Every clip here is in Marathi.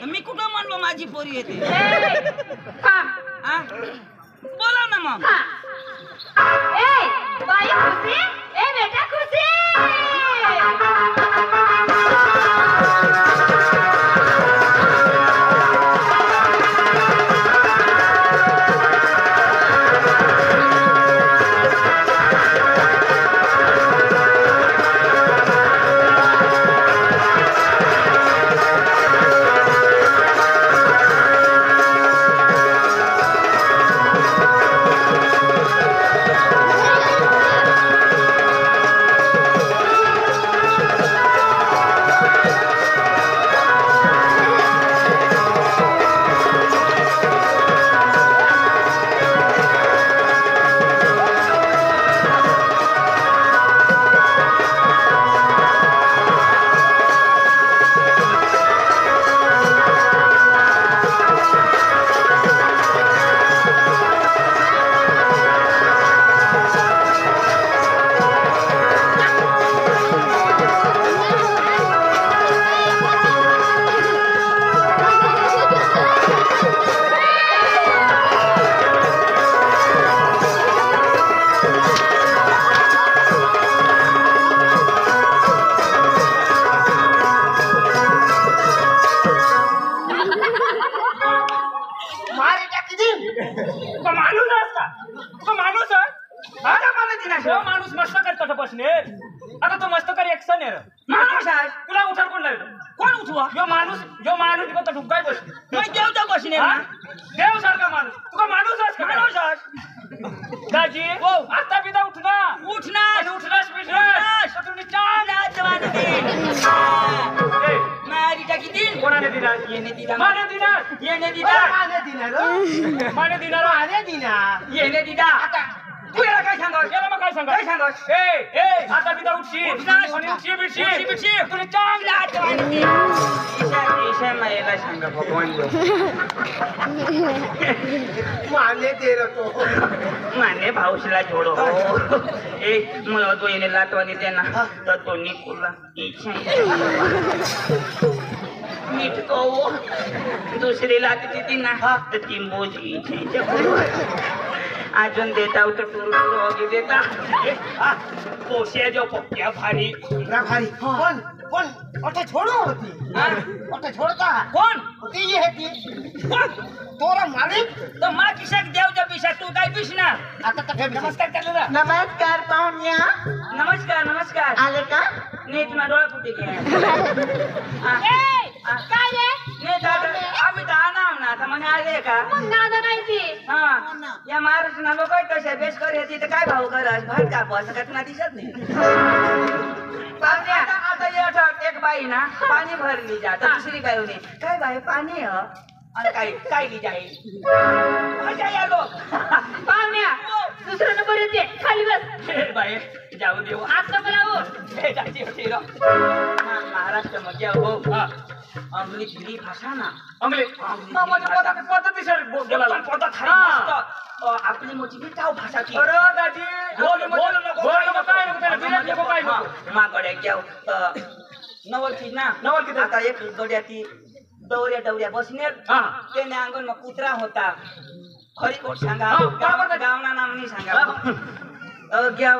मी कुठं म्हणलो माझी पोरी येते हा बोला ना मग ए बाई खुशी ए बेटा खुशी माणूस मस्त करतो बसणे आता तो मस्त कर एक्शन आहे माणूस आहे तुला उठार कोण लागतो कोण उठवा यो माणूस इकडं ढुकाय बसणे मग देवता बसणे ना देव सारखा माणूस तुका माणूस दाजी हो आता बिदा उठणार तर तुम्ही मारी टाकी दिन कोणाने दिणार येणे दिला माने दिणार येणे दिला माने दिणार येणे दिला आता तू याला काय सांगावं याला मग काय सांगावं ए आता बिदा उठशी आणि उठशी तुला चांगला आठवण ईशा मायेला सांगा भगवान माने दे रतो माने भाऊसला जोडो ए मला तो येणे लाटवानी देना तर तो निकुला ईशा नीट तो दुसरी लाटची ती ना तर ती मोजी ईशा अजून देता टूर देता पोसे जो पक्या भारी भारी कौन ओटे छोड़ो होती ओटे छोड़ता कौन होती ये है ती तोरा मालिक तो माँ किसक देव जब पिसा तू काय पिसना आता तक नमस्कार कर लेना नमस्कार पाहुण्या नमस्कार आले का नीट ना डोळा फुटे के काय रे नाही दादा आम्ही तर आणाव ना आता मग आले का मग नादा नाही ती हा या महाराष्ट्र लोक कशा बेस कर येते तर काय भाऊ करस भात कापू असं कटना दिसत नाही आता एक बाई ना पाणी भरली जात दुसरी काय होणे काय बाई पाणी काय ली जाईल मजा आलो पाहुण्या दुसरा नंबर येते खाली बस बाई जाऊ देऊ आता बोलावं महाराष्ट्र मध्ये हो अंगली भिडी भाषा ना अंगले पद्धतीशीर बोलायला आपली मोठी बी टाव भाषा की अरे दाजी बोल माकडे घ्याव नवल चीज ना नवल किती आता एक गड्या ती दौऱ्या बसनेर त्याने अंगण मग कुत्रा होता खरी कोट सांगा गावना नाम नाही सांगा घ्याव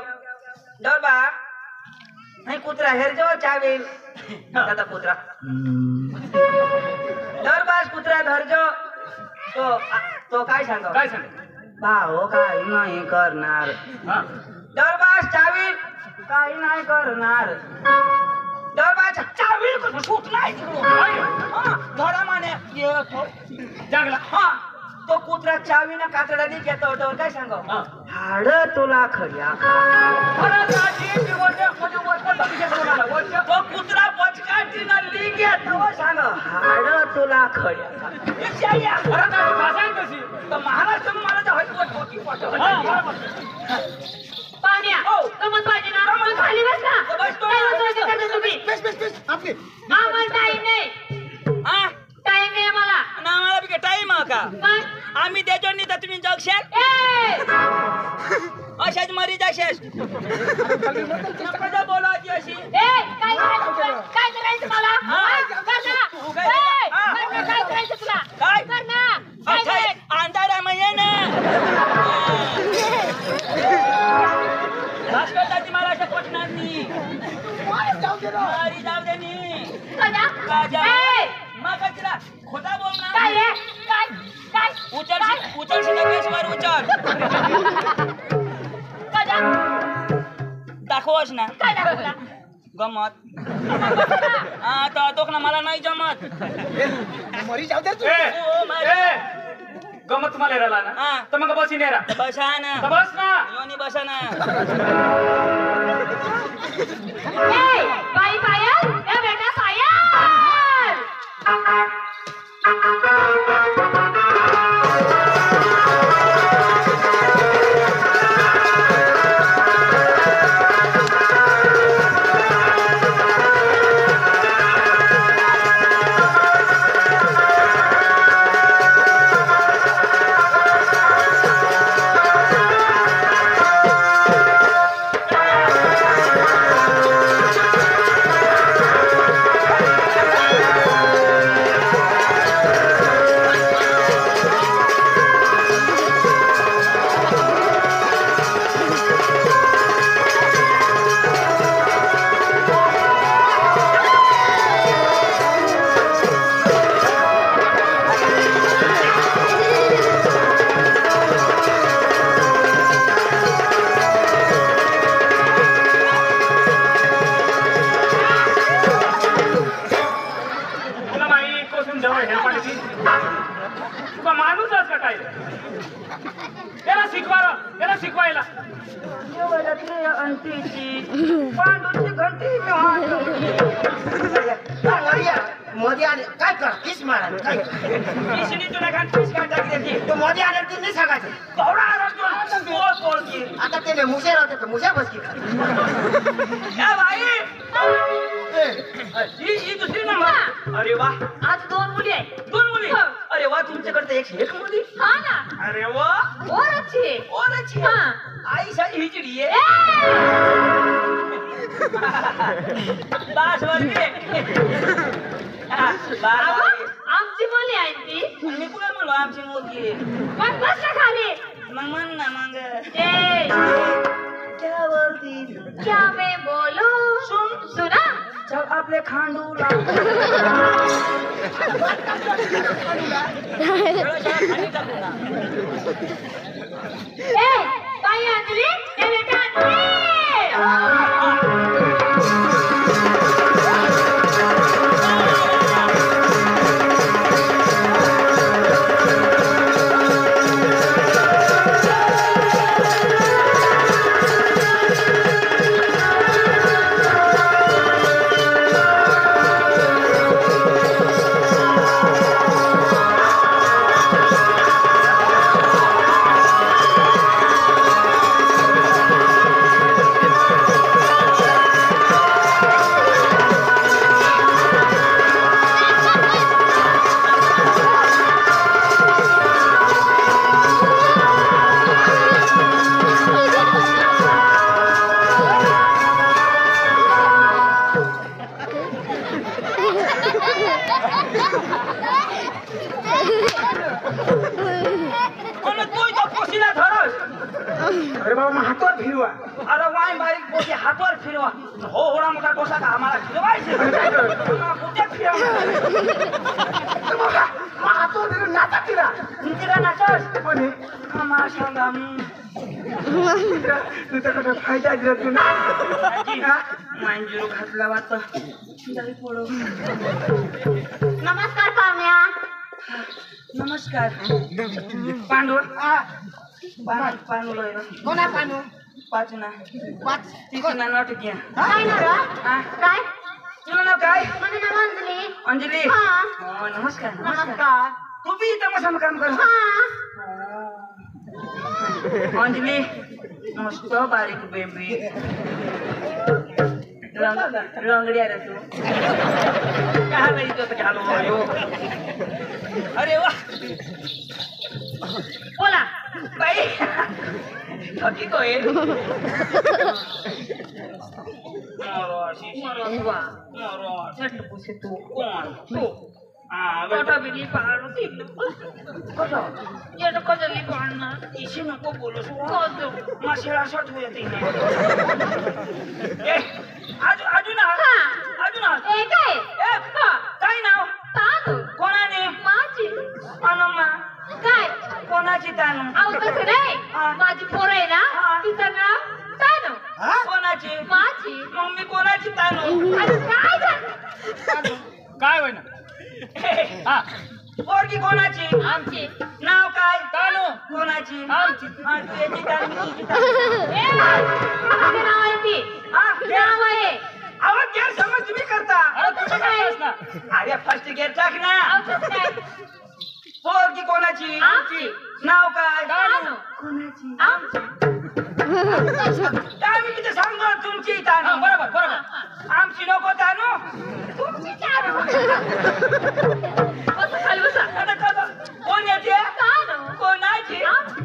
डरबा नाही कुत्रा हेरजो चावेल दादा कुत्रा दरबास कुत्रा धरजो तो काय सांगा भाऊ काही नाही करणार दरबास चावील काही नाही करणार दरबास चावील सूट नाही धडा माने जागला हा तो कुत्रा चावीना कातडानी घेतो काय सांगा हाड तुला खड्या तो कुत्रा बचकाटीना ली घेतो सांग हाड तुला खड्या महाराष्ट्र मला पाहुण्या गमत पाहिजे ना मग खाली बस ना तुम्ही आम्हाला टाइम नाही टाइम आहे मला आम्हाला बी टाइम का मग आम्ही त्याच्या नाही तर तुम्ही जगशाल अशाच मरी जाशास बोलायची अशी काय करायचं मला राजा ए! मग तिला खोटा बोल ना काय रे काय काय उचल केसवर उचल काय दाखवच ना काय दाखवला गमत हा तो ना मला नाही जमत मरी जाऊ दे तू. गमत तुम्हाला राहिला ना हा. तर मग बस नेरा बसा ना तर बस ना योनी बसा ना ए बाई पायल ए बेटा पायल तुला माई कोसून जवळ हे पाठी तुका माणूस का काय त्याला शिकवायला पांडूची घंटी मध्ये आले काय कर किस मारा काय तुला घंटीच काय टाकली ती तो मध्ये आले तू नाही सांगायचं कवडा आला बोल की आता त्याने मुसे राहते तर मुसे बस की ए बाई ही दुसरी नंबर अरे वा आज 2 मुली आहे 2 मुली अरे वा तुमच्याकडे एक मुली हा ना अरे वा और अच्छी है और अच्छी हाँ. आई सारी हिचड़ी है ए! बास वर्गे अगं, आमची मुली आहे ती मी कुठे म्हणलो आमची मुलगी मग बस ना खाली मग म्हण ना मग ए क्या बोलती क्या मैं बोलूं सुना चल आपले खांडू ए बाई अंजली ए बेटा अंजली अरे बाबा मग हातवर फिरवा अरे वाई बारीक पोटी हातवर फिरवा हो होडा मोठा डोसा का आम्हाला फिरवायचे कुठे फिरवा मग हातवर फिरून नाचा फिरा तिला नाचस पण हे आम्हाला सांगा तुझ्याकडे फायदा दिला तू ना मांजूर घातला वाटतं नमस्कार पाहुण्या नमस्कार पांडू पांडू लोय कोणा पानू पाच ना पाच तिची ना नटक्या काय ना रे? काय तुला नाव काय माझं नाव अंजली अंजली हा. हो, नमस्कार नमस्कार नमस्कार तू बी इथं मग काम कर हा अंजली मस्त बारीक बेबी लंगड्या रे तू काय नाही तो घालो अरे वा बोला बाई थकी तो आहे झट पुसे तू कोण तू कोटा बिली पाडू तिकडे कसं येणं कजली पाडणार इशी नको बोलू कोजो माशिळा शॉट होत अजून हा. अजून ए काय ए, हा. कोणाची तानू अहो तसं नाही माझी पोर आहे ना तिचं नाव तानू कोणाची माझी मग मी कोणाची तानू अरे काय झालं काय होईना हा पोरगी कोणाची आमची नाव काय तानू कोणाची आमची. हा, तुझी तानू तुझी तानू ए, माझं नाव आहे ती हा, नाव आहे अहो गैरसमज तुम्ही करता अरे तुम्ही काय ना अरे फर्स्ट गेट टाक ना अहो तसं काय पोरगी कोणाची आमची नाव काय तानू कोणाची आमची तानू किती सांगतो तुमची हा, तानू बरोबर बरोबर आमची नको तानू तुमची तानू बसा खाली बसा आता कसं? कोण येते तानू कोणाची आमची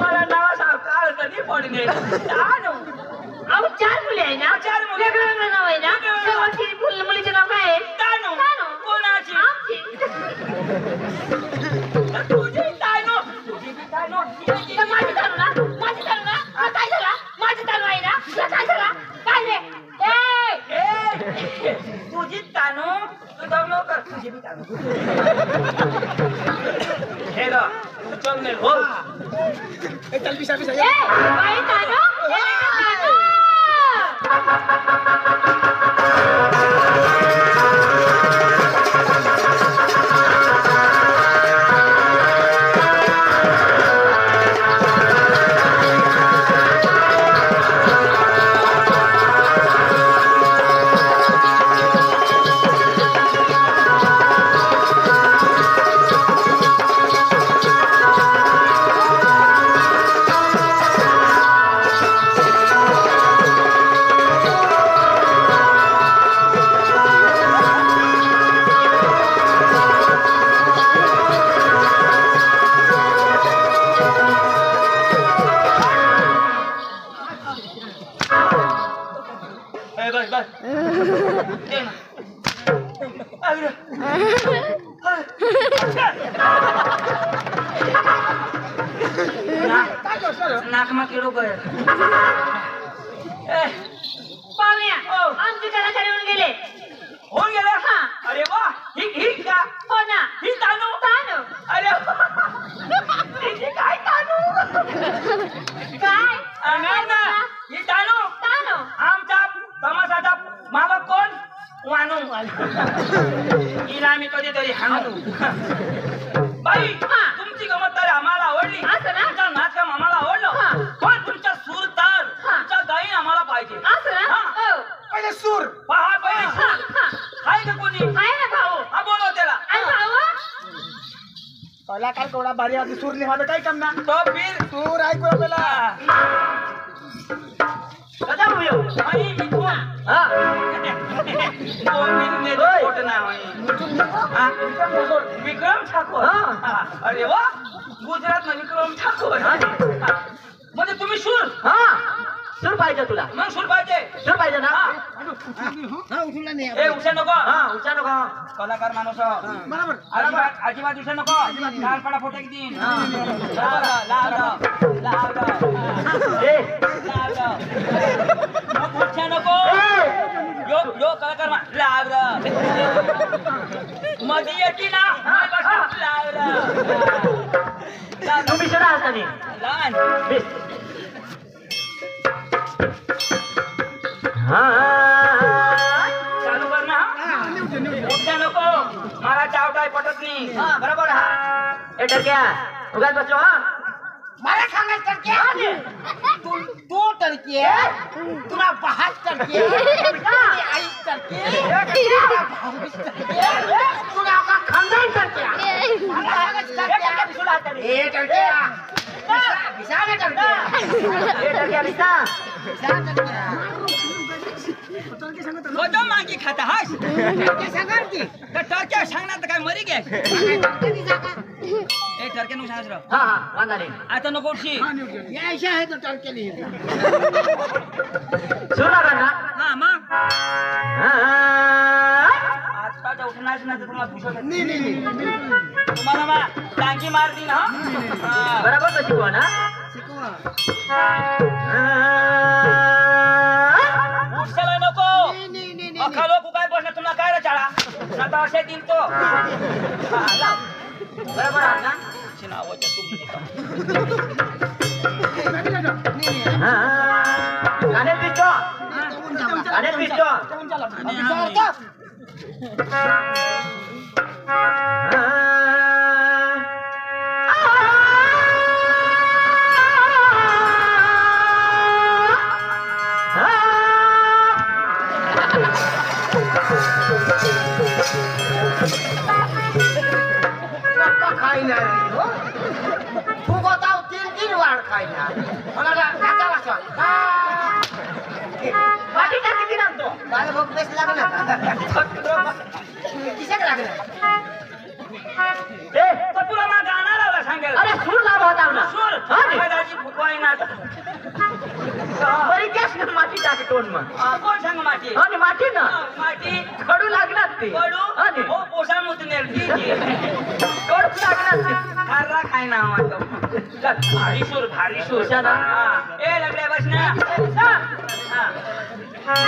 मला नावासारखं अर्थ नाही पडले तानू अहो चार मुली आहे ना चार मुली. वेगळं वेगळं नाव आहे ना वेगळं. शेवटची मुलीचे नाव काय आहे तानू तानू कोणाची आमची तुझी तानू तुझी बी तानू तर माझी तानू ना माझी तानू ना हा, काय झाला माझी तानू आहे ना तुला काय झाला काय रे ए ए, तुझी तानू तू जाऊ लवकर तुझी बी तानू हे ग तू चल नाही हो ए बाई तानू ए तानू ए, बस बस दे ना. अरे. नाकमा किडो कर पाहुण्या हो. आमचे कलाकार येऊन गेले होऊन गेले हा. अरे वा ही का हो ना ही तानू तानू अरे तिची काय तानू काय नाही ना ही तानू तानू आमचा तमाशाचा मालक कोण वानू हिला आम्ही कधीतरी हाणू बाई हा. तुमची गमत तर आम्हाला आवडली असं ना? तुमचा नाचकाम आम्हाला हा. आवडलं पण तुमचा सूर ताल हा. तुमचा गायन आम्हाला पाहिजे असं ना हा. हो पहिले सूर पहा पहिले हा हा आहे का कोणी आहे ना भाऊ हा बोलव त्याला आणि भाऊ पहिला काय कोणा भारी वाजली सूर निघालं काय काम ना तो फिर सूर ऐकू आपल्याला कसा बोलू आई मी कोण हा कोण मी खोट नाव आहे हा? विक्रम ठाकूर हा. अरे वा गुजरात मध्ये विक्रम ठाकूर हा. म्हणजे तुम्ही शूर सूर पाहिजे तुला मग सूर पाहिजे सूर पाहिजे ना हा. हा उठला नाही ए उशा नको हा उच्चा नको कलाकार माणूस बरोबर अजिबात उशा नको लहान पडा फोटो किती लाव ए उशा नको यो यो कलाकार लाव मध्ये येते ना लाव तुम्ही सुद्धा असतानी लहान बेस हा चालू कर ना उठ्या नको मला चावटाय पटत नाही बरोबर हा ए टरक्या उगाच बसलो हा मला सांगायचं टर्के तू टर्के तुला बहात टर्के आई टर्के तुला भाऊबीज टर्के तुला का खानदान टर्के मला सांगायचं टर्के ए टर्के बिसा ना टर्के ए टरक्या बिस्ता बिसा टर्के तो मागी खाता हास टर्के सांगा की तर टर्क्या सांगणार तर काय मरी गे ए टर्क्या नको सांगस राव हा हा वांदा नाही आता नको उठशी ये ऐसा है तो टर्के नहीं सूर लागा ना हा मग हा आजकालच्या उठणार नाही तर तुम्हाला भूषवत नहीं नहीं तुम्हाला मा टांगी मार दिन हा बरोबर तो शिकवा ना शिकवा उठसाला नको नहीं अखा लोक काय बसणार तुम्हाला काय रे चाळा आता असे दिन तो हा, लाव. बरोबर आहे ना नावाच्या तुम्ही हा गाण्यात दिसतो गाण्यात दिसतो खायला रे हो तू बताव 3 वार खायला मला राजा वाचवा वाटी टाकी की नांतो काय भूक बेस लागला किशाक लागला ए तर तुला मा गाणं लावला सांगेल अरे सूर लाभ होता ना सूर हा नी? दादाजी फुकवाय ना बरी कॅश न माती टाकी टोन मग कोण सांग माती आणि माती ना माती खडू लागणार ते कडू आणि हो पोषा मुतनेर ठीक आहे कडू लागणार ते खारा खाय ना म्हणतो भारी सूर शाना. ए लगड्या बस ना हा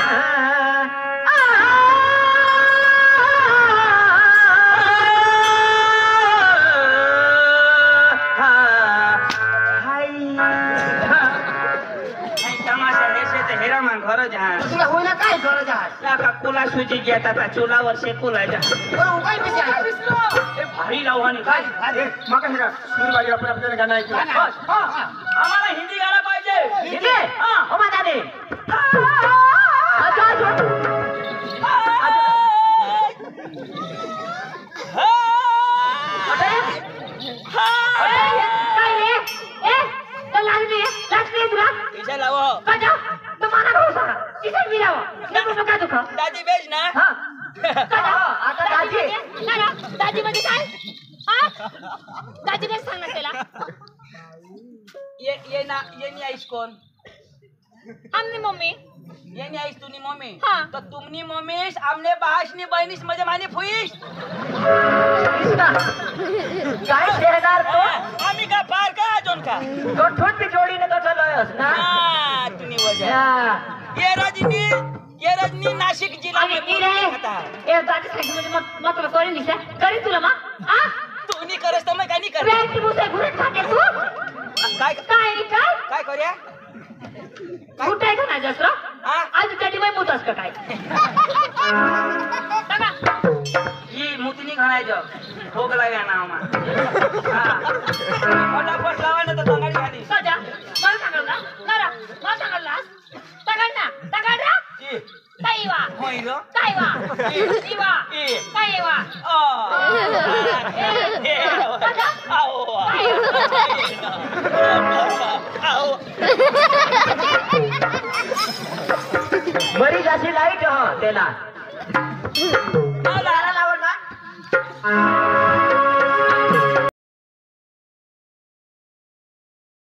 हेरा मान घर जहा तुला होईना काय गरज आहे लाका कुला सुजी घेतात आता चुलावर शेकुलायच्या बरं उपाय कशी आहे ए भारी लावहानी काय माका हेरा सूरबाई आपण आपल्याला गाणं ऐकू आम्हाला हिंदी गाणं पाहिजे इथे हा. ओ माताने अच्छा अच्छा काय रे ए तर लागली तुला इथे लाव काजा तो मला भाऊ सांगा तिथे मी लावा नको का दुखा दादी बेज ना हा आता दाजी ना दाजी म्हणजे काय हा दाजी काय सांगणार त्याला ये नी आईस कोण आमनी मम्मी ये नी आईस तुनी मम्मी हा. तर तुमनी मम्मीस आमने बाहसनी बहिणीस म्हणजे माने फुईस कृष्णा काय शेहदार तो आम्ही का पार का अजून का तो छोटी जोडीने तो चलोयस ना हा तुनी वजह या ये रजनी नाशिक जिल्हा आणि में ती रे पूर्ण खाता ए दाजी सांगितलं म्हणजे मग तुला कळेल निशा करीन तुला मग हा तू नी करस तर मग काय नी कर वेळची मुसे घुरट खाते तू काय काय रे काय काय करूया कुठे का नाही जसरा हा आज कधी बाई मुतास का काय बघा ही मुतनी घालायचं भोग लाव्या ना आम्हा फटाफट लावा ना तर तंगाडी खाली सजा मला सांगाल ना करा मला सांगाल ना तगड ना काय वा होय ग काय वा इवा काय वा बरी जाशी लाईट हा त्याला लावला लावणार